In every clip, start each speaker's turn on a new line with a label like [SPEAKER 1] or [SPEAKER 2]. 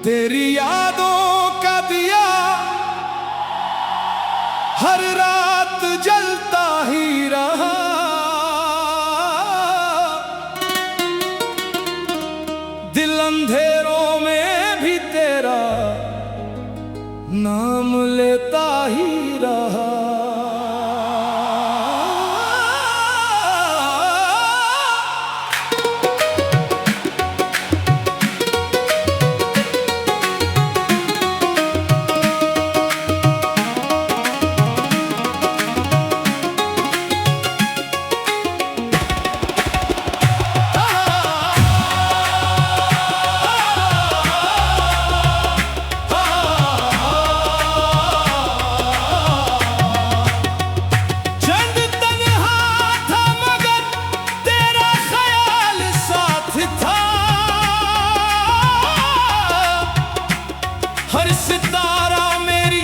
[SPEAKER 1] तेरी यादों का दिया हर रात जलता ही रहा। दिल अंधेरों में भी तेरा नाम लेता ही रहा। हर सितारा मेरी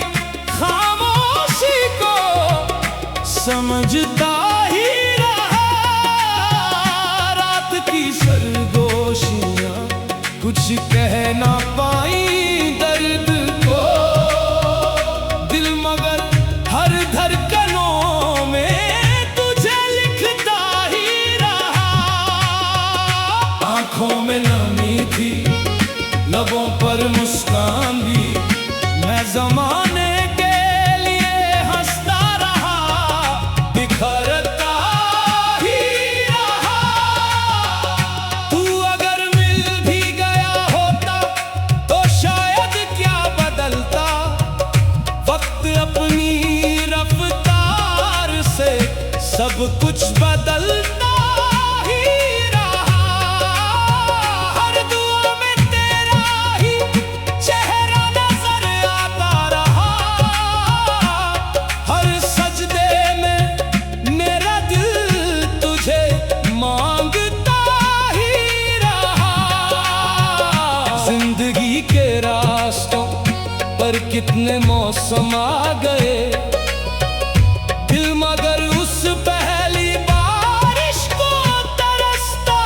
[SPEAKER 1] खामोशी को समझता ही रहा। रात की सरगोशियां कुछ कह ना पाई दर्द को। दिल मगर हर धड़कनों में तुझे लिखता ही रहा। आंखों में नमी थी, लबों पर मुस्कान भी, मैं ज़माने के लिए हंसता रहा, बिखरता ही रहा। तू अगर मिल भी गया होता तो शायद क्या बदलता। वक्त अपनी रफ्तार से सब कुछ बदलता पर कितने मौसम आ गए। दिल मगर उस पहली बारिश को तरसता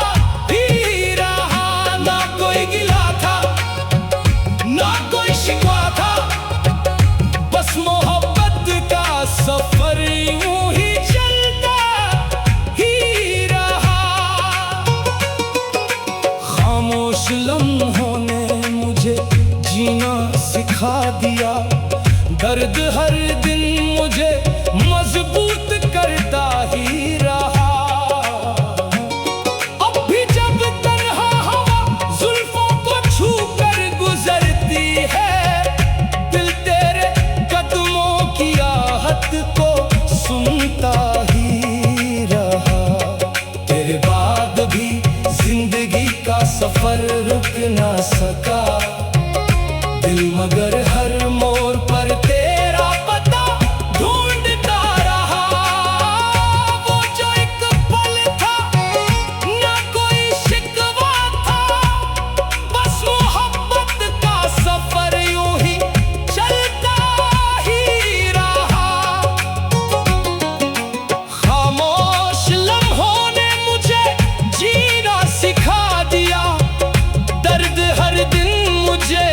[SPEAKER 1] ही रहा। ना कोई गिला था, ना कोई शिकवा था, बस मोहब्बत का सफर यूं ही चलता ही रहा। खामोश लम्हों ने मुझे जीना सिखा दिया। दर्द हर दिन मुझे मजबूत करता ही रहा। अब भी जब तन्हा हवा जुल्फों को छू कर गुजरती है, दिल तेरे कदमों की आहट को सुनता ही रहा। तेरे बाद भी जिंदगी का सफर रुक ना सका। दिल मगर हर मोड़ पर तेरा पता ढूंढता रहा। वो जो एक पल था, ना कोई शिकवा था, बस मोहब्बत का सफर यूं ही चलता ही रहा। खामोश लम्हों ने मुझे जीना सिखा दिया। दर्द हर दिन मुझे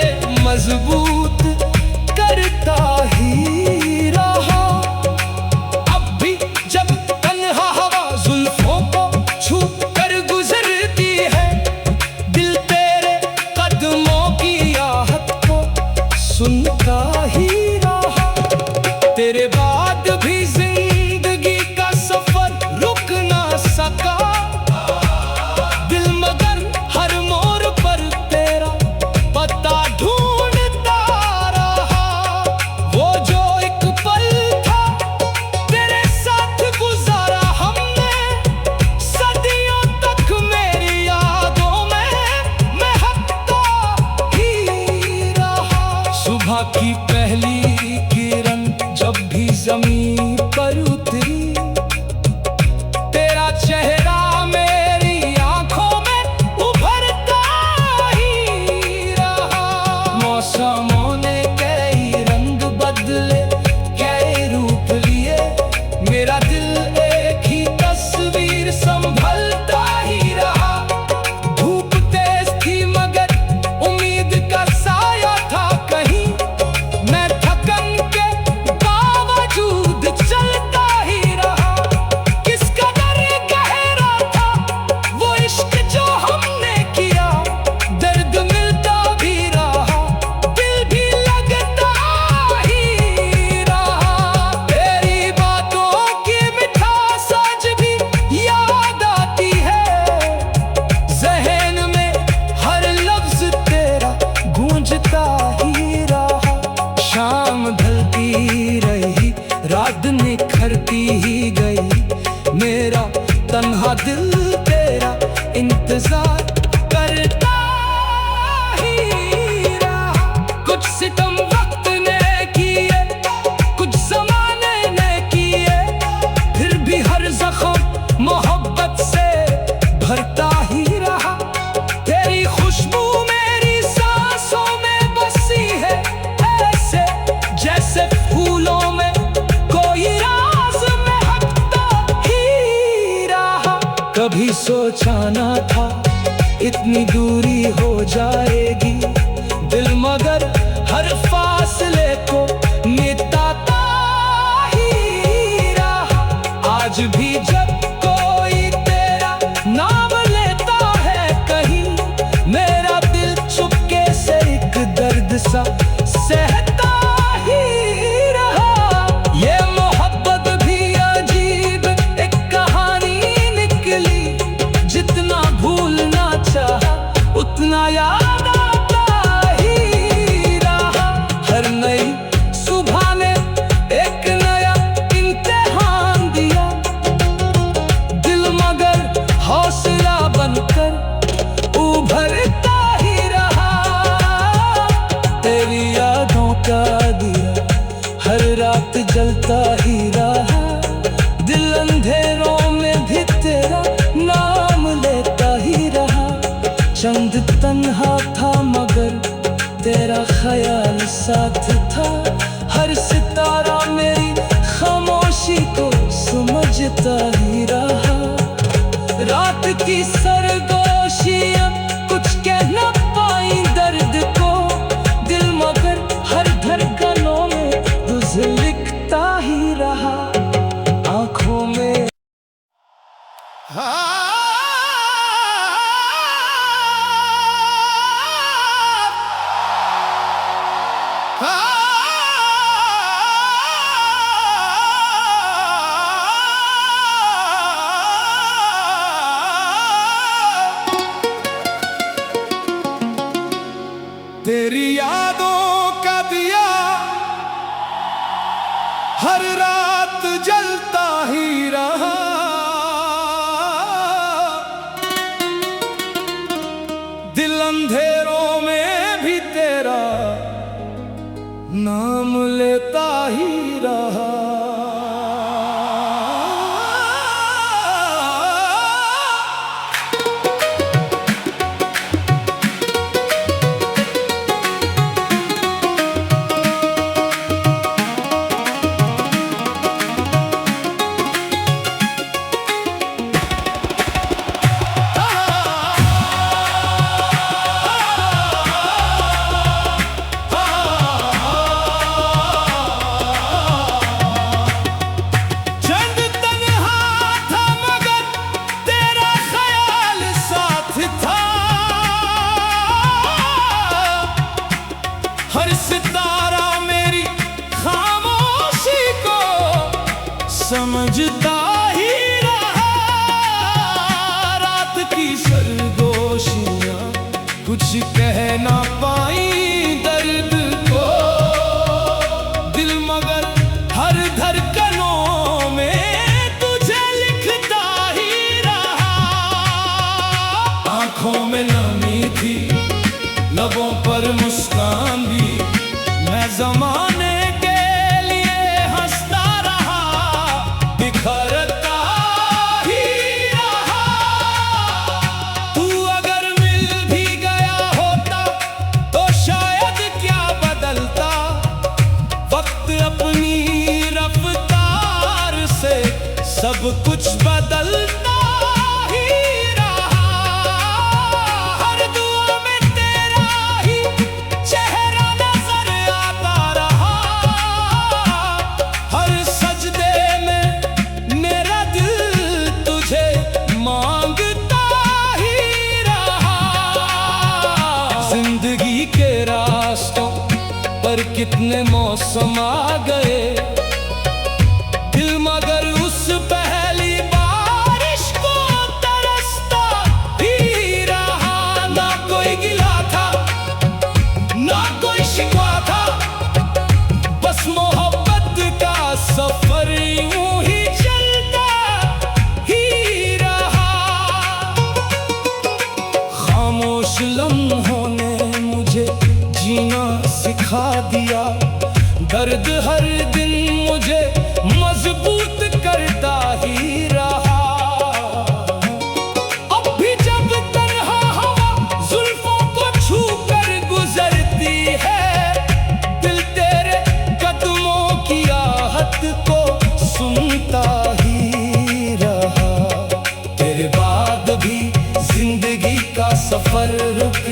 [SPEAKER 1] मजबूत मेरा तन्हा दिल तेरा इंतजार करता ही रहा। कुछ सितम वक्त ने किए, कुछ जमाने ने किए, फिर भी हर जख्म मोहब्बत से भरता ही रहा। तेरी खुशबू मेरी सांसों में बसी है, ऐसे जैसे फूलों में कोई राज महकता ही रहा। कभी सोचा ना था इतनी दूरी हो जाएगी, दिल मगर हर फासले को मिटाता ही रहा। आज भी जब कोई तेरा नाम लेता है कहीं, मेरा दिल चुपके से एक दर्द सा सहता ही रहा। ये मोहब्बत भी अजीब एक कहानी निकली, जितना भूलना चाहा उतना याद आता ही रहा। हर नई सुबह ने एक नया इम्तिहान दिया, दिल मगर हौसला बनकर उभरता ही रहा। तेरी यादों का दिया हर रात जलता ही रहा, दिल अंधेरों में भी तेरा नाम लेता ही रहा। चंद तन्हा था मगर तेरा ख्याल साथ था, हर सितारा मेरी खामोशी को समझता ही रहा। रात की सरगोशियां कुछ कह न पाई दर्द को, दिल मगर हर धड़कनों में तुझे लिखता ही रहा। आंखों में तेरी यादों का दिया हर रात जलता ही रहा, दिल अंधेरों में भी तेरा नाम लेता ही रहा। हर सितारा मेरी खामोशी को समझता ही रहा। रात की सरगोशियां कुछ कह ना पाई दर्द को, दिल मगर हर धड़कनों में तुझे लिखता ही रहा। आंखों में नमी थी, लबों पर मुस्कान भी, मैं जमाने के लिए हंसता रहा, बिखरता ही रहा। तू अगर मिल भी गया होता तो शायद क्या बदलता, वक्त अपनी रफ्तार से सब कुछ बदलता पर कितने मौसम आ गए, दिल मगर उस पहली बारिश को तरसता ही रहा। ना कोई गिला था ना कोई शिकवा था, बस मोहब्बत का सफर यूं ही चलता ही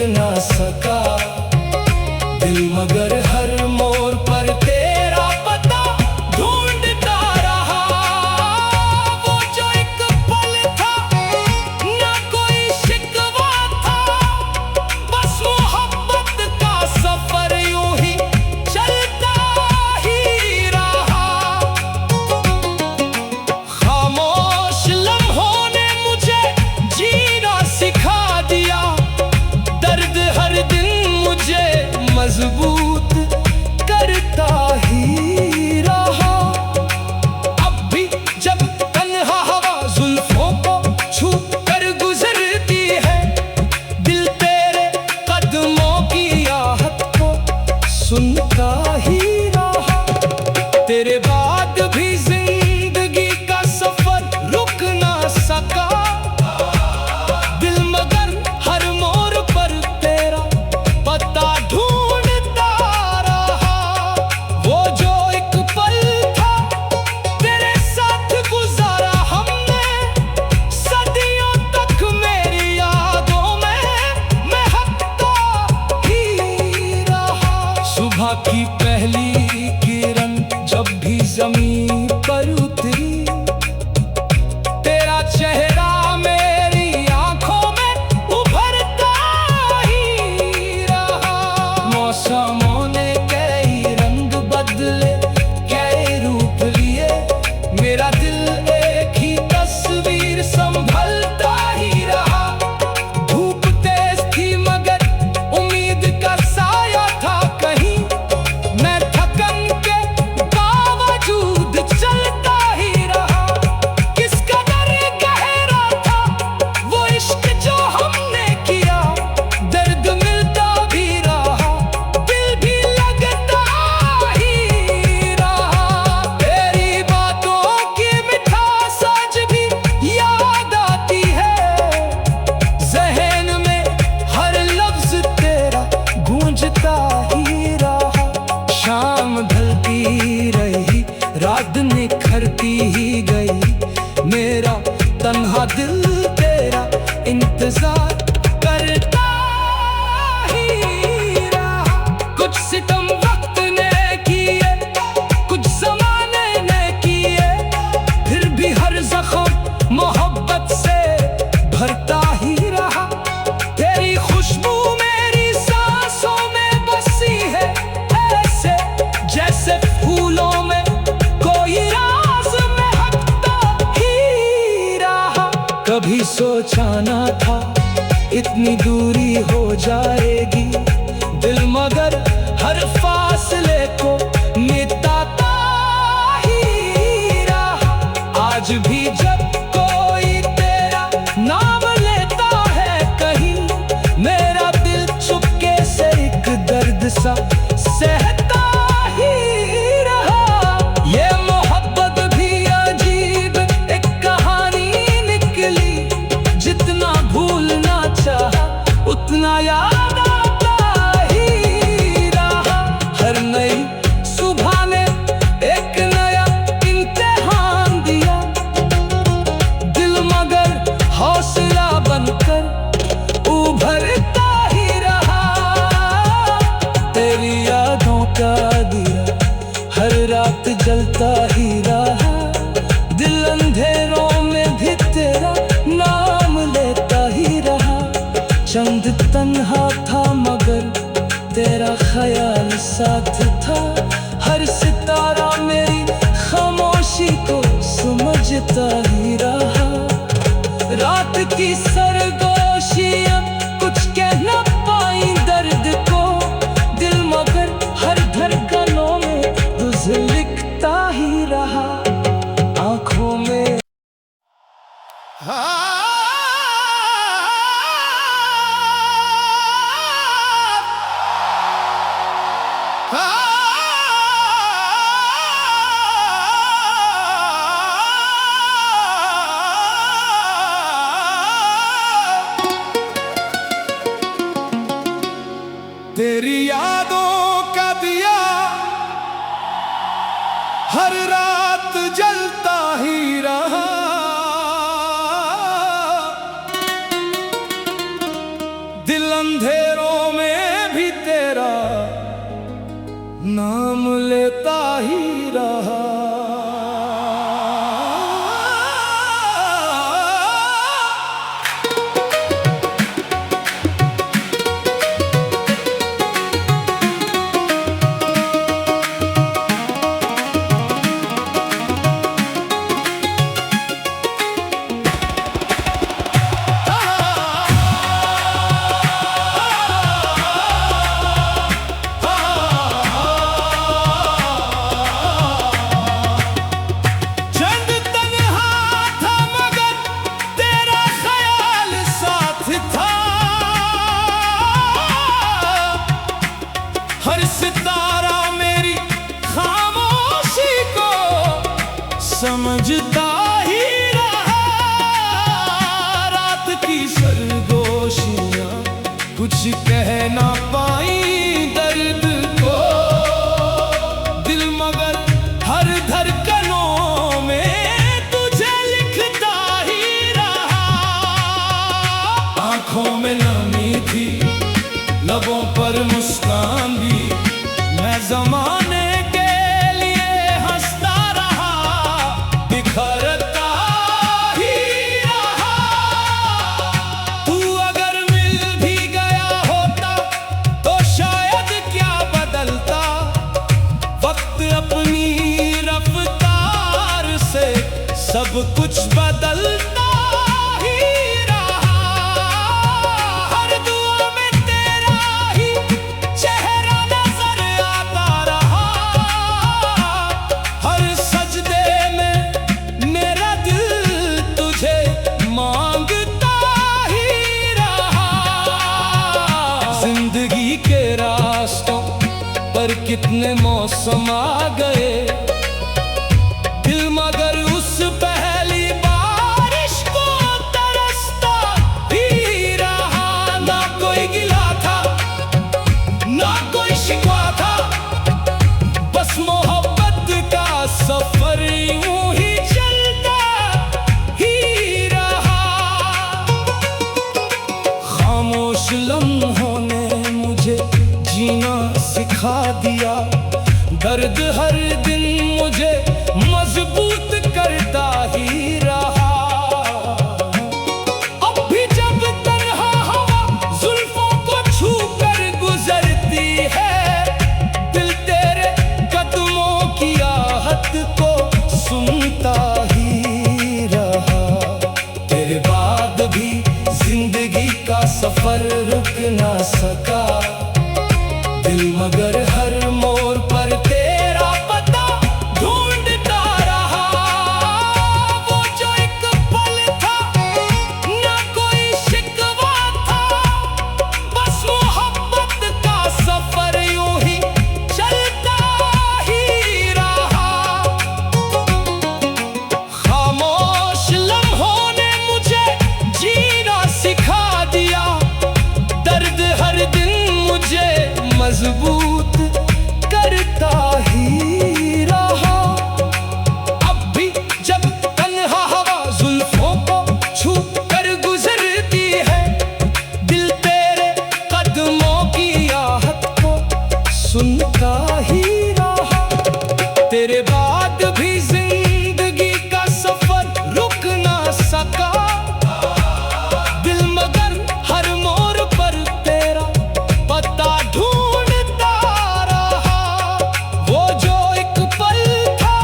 [SPEAKER 1] ना सका दिल, मगर हर मोड़ पर तेरा पता ढूंढता रहा। वो जो एक पल था, ना कोई शिकवा था, बस मोहब्बत का सफर यूं ही चलता ही रहा। खामोश लम्हों ने मुझे जीना सिखा दिया, दर्द हर दिन मुझे मजबूत करता ही रहा। अब भी जब तन्हा हवा जुल्फों को छू कर गुजरती है, दिल तेरे कदमों की आहट को सुनता ही रहा। तेरे बाद भी जिंदगी का सफर रुक ना सका दिल, मगर हर मोड़ पर तेरा पता ढूंढता रहा। वो जो एक पल था तेरे साथ गुजारा हमने, सदियों तक मेरी यादों में महकता ही रहा। सुबह की पहली किरण जब भी जमीन पर उतरी, तेरा चेहरा मेरी आंखों में उभरता ही रहा। मौसमों ने कई रंग बदले, कई रूप लिए, मेरा दिल एक ही तस्वीर संभलता ही रहा। धूप तेज थी मगर उम्मीद का साया था कहीं, मैं थकन के बावजूद चलता ही रहा। किस कदर गहरा था वो इश्क जो हमने किया, दर्द मिलता भी रहा, दिल भी लगता ही रहा। तेरी बातों की मिठास आज भी याद आती है, ज़हन में हर लफ्ज तेरा गूंजता ही रहा। शाम ढलती रही, रात निखरती ही गई, मेरा तन्हा दिल तेरा इंतजार करता ही रहा। कुछ सितम वक्त ने किए, कुछ जमाने ने किए, फिर भी हर जख्म मोहब्बत से भरता ही रहा। तेरी खुशबू मेरी सांसों में बसी है, ऐसे जैसे फूलों में कोई राज महकता ही रहा। कभी सोचा ना था इतनी दूरी हो जाएगी दिल, मगर हर फासले को मिटाता ही रहा। आज भी जब कोई तेरा नाम लेता है कहीं, मेरा दिल चुपके से एक दर्द सा सहता ही रहा। ये मोहब्बत भी अजीब एक कहानी निकली, जितना भूलना चाहा उतना याद आता ही रहा। हर नई सुबह ने एक नया इम्तिहान दिया, दिल मगर हौसला बनकर उभरता ही रहा। तेरी यादों का दिया हर रात जलता ही रहा, दिल अंधेरों में भी तेरा नाम लेता ही रहा। चंद तन्हा था मगर तेरा ख्याल साथ था, हर सितारा मेरी खामोशी को समझता ही रहा। रात की सरगोशियां कुछ कह न पाई दर्द को, दिल मगर हर धड़कनों में तुझे लिखता ही रहा। आंखों में तेरी यादों का दिया हर रात जलता ही रहा। नाम लेता ही रहा। हर सितारा मेरी खामोशी को समझता ही रहा। रात की सरगोशियां कुछ कह ना पाई दर्द को, दिल मगर हर धड़कनों में तुझे लिखता ही रहा। आंखों में नमी थी, लबों पर मुस्कान भी, मैं ज़माने के लिए हंसता रहा, बिखरता ही रहा। तू अगर मिल भी गया होता तो शायद क्या बदलता, वक्त अपनी रफ्तार से सब कुछ बदलता के रास्तों पर कितने मौसम आ गए, दिल मगर उस पहली बारिश को तरसता ही रहा। ना कोई गिला था, ना कोई शिकवा था, बस मोहब्बत का सफर यूं ही चलता ही रहा। खामोश लम्हों ने जीना सिखा दिया, दर्द हर दिन मुझे मजबूत करता ही रहा। अब भी जब तन्हा हवा जुल्फों को छू कर गुजरती है, दिल तेरे कदमों की आहट को सुनता ही रहा। तेरे बाद भी जिंदगी का सफर रुक ना सका, दिल मगर हर मोड़ पर तेरा पता ढूंढता रहा। वो जो एक पल था, ना कोई शिकवा था, बस मोहब्बत का सफर यूं ही चलता ही रहा। खामोश लम्हों ने मुझे जीना सिखा दिया, दर्द हर दिन मुझे मजबूत करता ही रहा। अब भी जब तन्हा हवा जुल्फों को छू कर गुजरती है, दिल तेरे कदमों की आहट को सुनता ही रहा। तेरे बाद भी जिंदगी का सफर रुक ना सका, दिल मगर हर मोड़ पर तेरा पता ढूंढता रहा। वो जो एक पल था,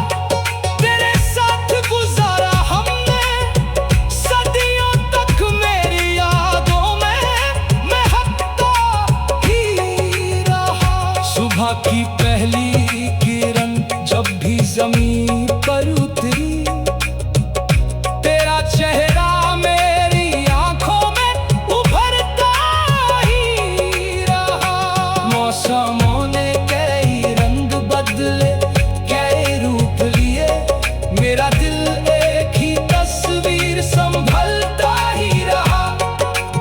[SPEAKER 1] तेरे साथ गुजारा हमने, सदियों तक मेरी यादों में महकता ही रहा। सुबह की पहली किरण जब भी जमीन पर उतरी, तेरा चेहरा मेरी आंखों में उभरता ही रहा। मौसमों ने कई रंग बदले, कई रूप लिए, मेरा दिल एक ही तस्वीर संभलता ही रहा।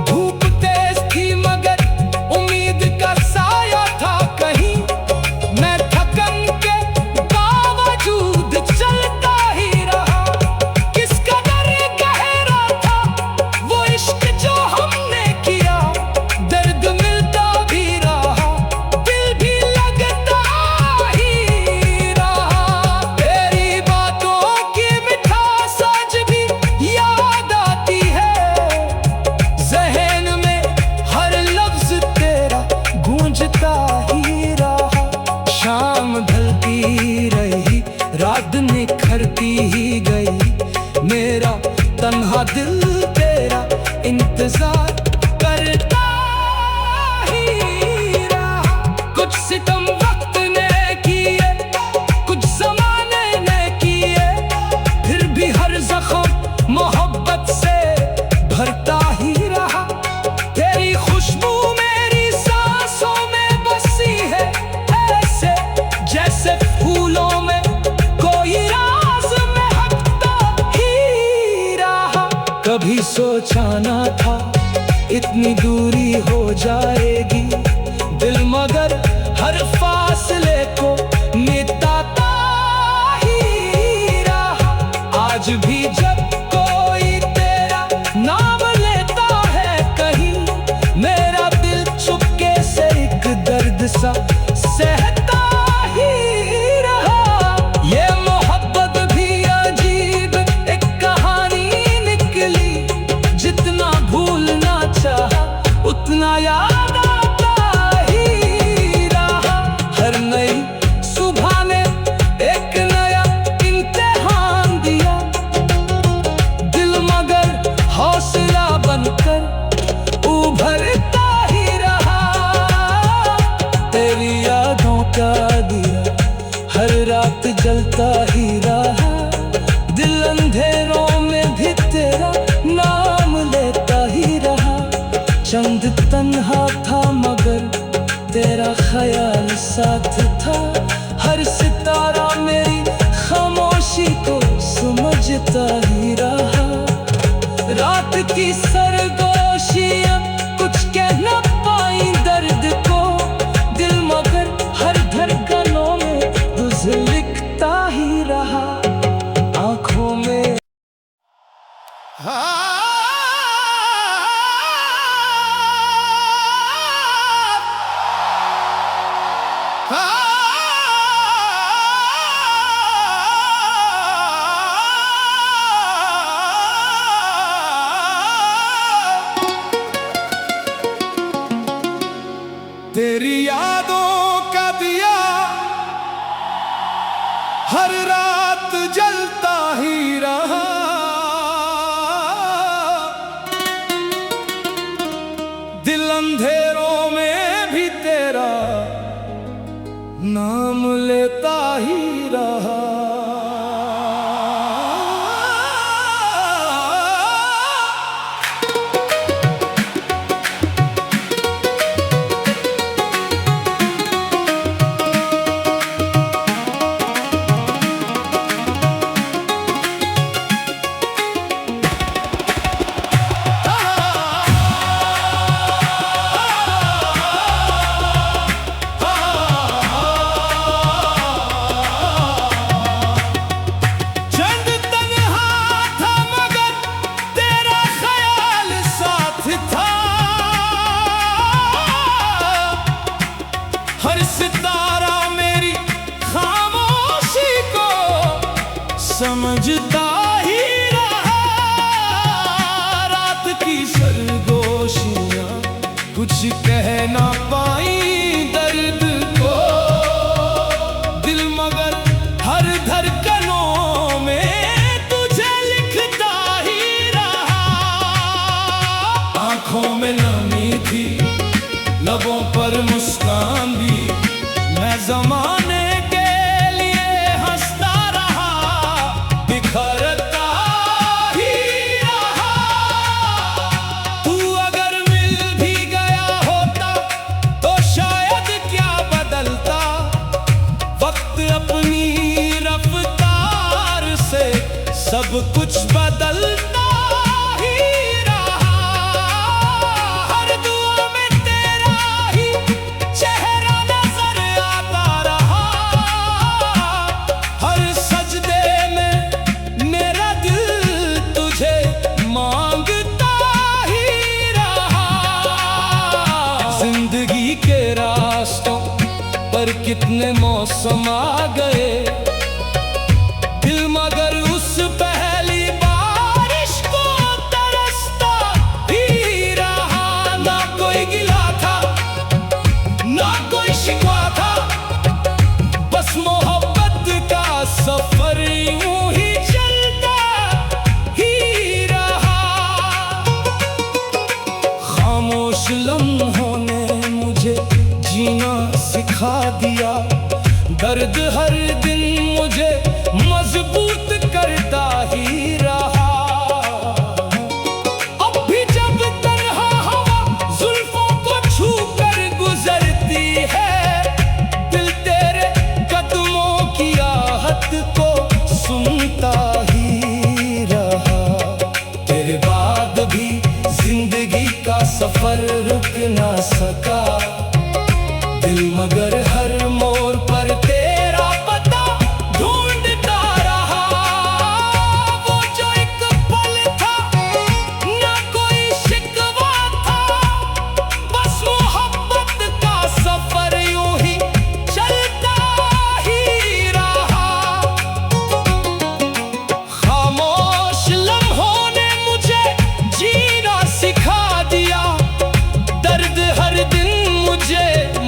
[SPEAKER 1] धूप तेज थी मगर उम्मीद का साया था कहीं, तेरा इंतजार करता ही रहा। कुछ सितम वक्त ने किए, कुछ ज़माने ने किए, फिर भी हर ज़ख्म मोहब्बत से भरता ही रहा। तेरी खुशबू मेरी सांसों में बसी है, ऐसे जैसे फूलों में कोई राज महकता ही रहा। कभी सोचा ना था इतनी दूरी हो जाएगी, दिल मगर हर फासले को मिटाता ही रहा। आज भी जब कोई तेरा नाम लेता है कहीं, मेरा दिल चुपके से एक दर्द सा सहता ही रहा। ये मोहब्बत भी अजीब एक कहानी निकली, जितना भूलना चाहा उतना याद आता ही रहा। हर नई सुबह ने एक नया इम्तिहान दिया, दिल मगर हौसला बनकर उभरता ही रहा। तेरी यादों का दिया हर रात जलता ही रहा, दिल अंधेरों में भी तेरा नाम लेता ही रहा। चंद तन्हा था मगर तेरा ख्याल साथ था, हर सितारा मेरी खामोशी को समझता ही रहा। रात की सरगोशियां कुछ कह न पाई दर्द को, दिल मगर हर धड़कनों में तुझे लिखता ही रहा। आंखों में तेरी यादों का दिया हर रात जलता ही रहा, दिल अंधेरों में भी तेरा नाम लेता ही रहा। हर सितारा मेरी खामोशी को समझता ही रहा। रात की सरगोशियां कुछ कह ना पाई दर्द को, दिल मगर हर धड़कनों में तुझे लिखता ही रहा। आंखों में नमी थी, लबों पर मुस्कान भी, मैं ज़माने के लिए हंसता रहा, बिखरता ही रहा। तू अगर मिल भी गया होता तो शायद क्या बदलता, वक्त अपनी रफ्तार से सब कुछ बदलता पर कितने मौसम आ गए, दिल मगर उस पहली बारिश को तरसता ही रहा। ना कोई गिला था ना कोई शिकवा था, बस मोहब्बत का सफर यूं ही चलता ही रहा। भी जिंदगी का सफर रुक ना सका। दिल मगर हर मोड़ पर तेरा पता ढूंढता रहा। वो जो एक पल था ना कोई शिकवा था, बस मोहब्बत का सफर यूं ही चलता ही रहा। खामोश लम्हों ने मुझे जीना सिखा दिया, दर्द हर दिन मुझे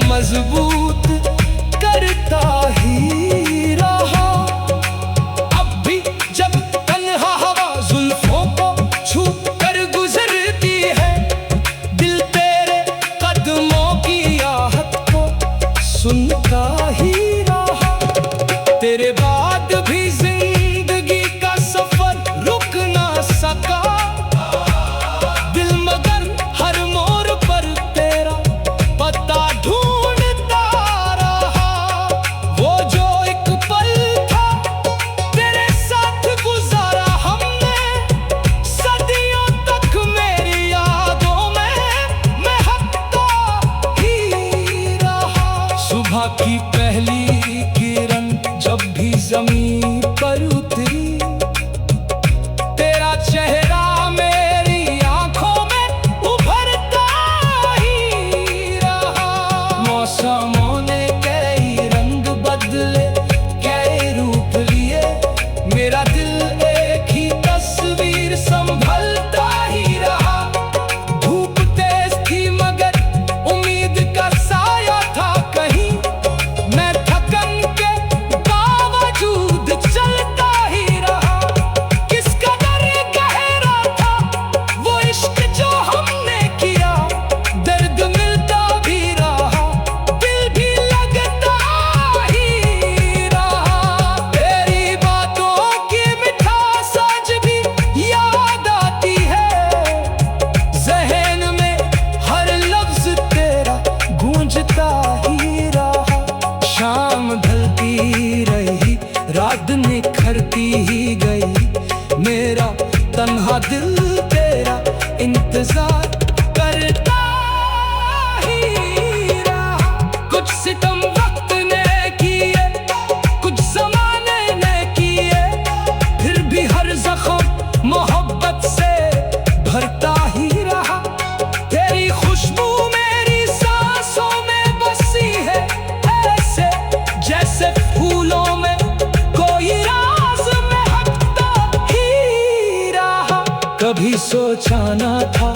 [SPEAKER 1] मजबूत करता ही रहा। अब भी जब तन्हा हवा जुल्फों को छू कर गुजरती है, दिल तेरे कदमों की आहट को सुनता ही रहा। तेरे बाद भी जिंदगी का सफर रुक ना सका। दिल मगर हर मोड़ पर तेरा पता ढूंढता रहा। वो जो एक पल था तेरे साथ गुजारा हमने, सदियों तक मेरी यादों में महकता ही रहा। सुबह की पहली किरण जब भी जमीन पर उतरी, तेरा चेहरा मेरी आंखों में उभरता ही रहा। मौसमों ने कई रंग बदले, कई रूप लिए, मेरा दिल एक ही तस्वीर संभलता ही रहा। धूप तेज थी मगर उम्मीद का साया था कहीं, मैं थकन के बावजूद चलता ही रहा। किस कदर गहरा था वो इश्क जो हमने किया, दर्द मिलता भी रहा, दिल भी लगता ही रहा। तेरी बातों की मिठास आज भी याद आती है, ज़हन में हर लफ्ज तेरा गूंजता ही रहा। शाम ढलती रही, रात निखरती ही गई, मेरा तन्हा दिल तेरा इंतजार करता ही रहा। कुछ सितम वक्त ने किए, कुछ ज़माने ने किए, फिर भी हर ज़ख्म मोहब्बत से भरता ही रहा। तेरी खुशबू मेरी सांसों में बसी है, ऐसे जैसे फूलों में कोई राज महकता ही रहा। कभी सोचा ना था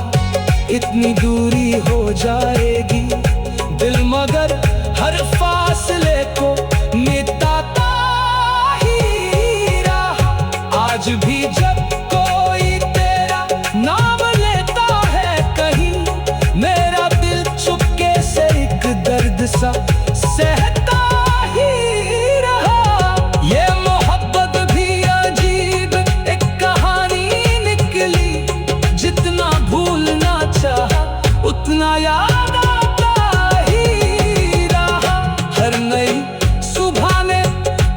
[SPEAKER 1] इतनी दूरी हो जाएगी, दिल मगर हर फासले को मिटाता ही रहा। आज भी जब कोई तेरा नाम लेता है कहीं, मेरा दिल चुपके से एक दर्द सा सहता ही रहा। ये मोहब्बत भी अजीब एक कहानी निकली, जितना भूलना चाहा उतना याद आता ही रहा। हर नई सुबह ने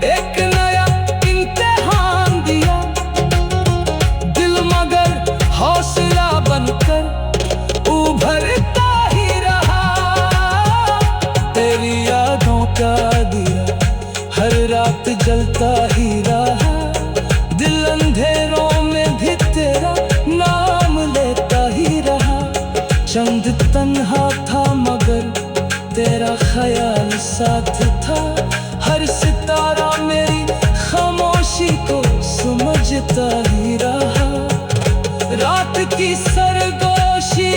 [SPEAKER 1] एक नया इम्तिहान दिया, दिल मगर हौसला बनकर उभरता ही रहा। तेरी यादों का दिया हर रात जलता ही रहा, दिल अंधेरों में भी तेरा नाम लेता ही रहा। चंद तन्हा था मगर तेरा ख्याल साथ था, हर सितारा मेरी खामोशी को समझता ही रहा। रात की सरगोशी